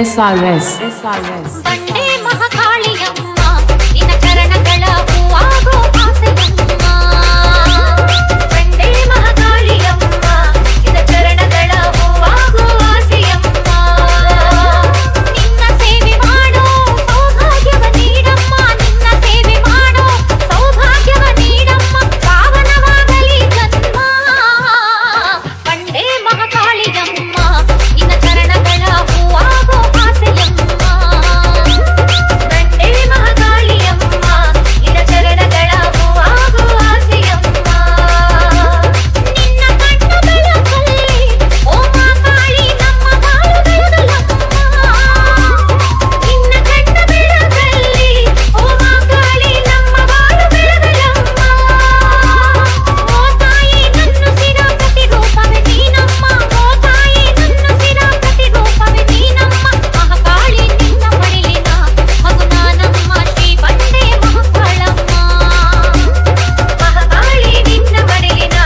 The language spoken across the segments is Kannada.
SRS ಬಂಡೆ ಮಹಾಕಾಳಿಯಮ್ಮ ನಿನ್ನ ಚರಣಗಳ ಹೂವಾಗೋ ಆಸೆಯಮ್ಮ ಬಂಡೆ ಮಹಾಕಾಳಿಯಮ್ಮ ನಿನ್ನ ಚರಣಗಳ ಹೂವಾಗೋ ಆಸೆಯಮ್ಮ ನಿನ್ನ ಸೇವೆ ಮಾಡೋ ಸೌಭಾಗ್ಯವ ನೀಡಮ್ಮ ನಿನ್ನ ಸೇವೆ ಮಾಡೋ ಸೌಭಾಗ್ಯವ ನೀಡಮ್ಮ ಪಾವನವಾಗಲಿ ಜನ್ಮ ಬಂಡೆ ಮಹಾಕಾಳಿಯಮ್ಮ ನಿನ್ನ ಚರಣಗಳ ಹೂವಾಗೋ ಆಸೆಯಮ್ಮ ಬಂಡೆ ಮಹಾಕಾಳಿಯಮ್ಮ ನಿನ್ನ ಚರಣಗಳ ಹೂವಾಗೋ ಆಸೆಯಮ್ಮ ನಿನ್ನ ಕಣ್ಣ ಬೆಳಕಲ್ಲಿ ಓ ಮಹಾಕಾಳಿ ನಮ್ಮ ಬಾಳು ಬೆಳಗಲಮ್ಮ ನಿನ್ನ ಕಣ್ಣ ಬೆಳಕಲ್ಲಿ ಓ ಮಹಾಕಾಳಿ ನಮ್ಮ ಬಾಳು ಬೆಳಗಲಮ್ಮ ಓ ತಾಯಿ ನನ್ನ ಸಿರ ಪ್ರತಿರೂಪವೇ ನೀನಮ್ಮ ಓ ತಾಯಿ ನನ್ನ ಸಿರ ಪ್ರತಿರೂಪವೇ ನೀನಮ್ಮ ಮಹಾಕಾಳಿ ನಿನ್ನ ಮಡಿಲಿನ ಮಗು ನಾನಮ್ಮ ಶ್ರೀ ಬಂಡೆ ಮಹಾಕಾಳಮ್ಮ ಮಹಾಕಾಳಿ ನಿನ್ನ ಮಡಿಲಿನ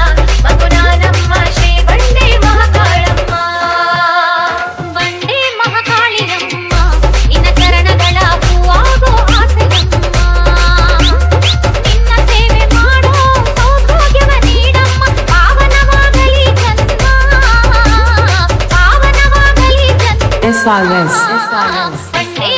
ಮಗು ನಾನಮ್ಮ ಶ್ರೀ ಬಂಡೆ ಮಹಾಕಾಳಮ್ಮ ಬಂಡೆ ಮಹಾಕಾಳಿಯಮ್ಮ ನಿನ್ನ ಚರಣಗಳ ಹೂವಾಗೋ ಆಸೆಯಮ್ಮ ನಿನ್ನ ಸೇವೆ ಮಾಡೋ ಸೌಭಾಗ್ಯವ ನೀಡಮ್ಮ ಪಾವನವಾಗಲಿ ಜನ್ಮ ಪಾವನವಾಗಲಿ ಜನ್ಮ SRS ಬಂಡೆ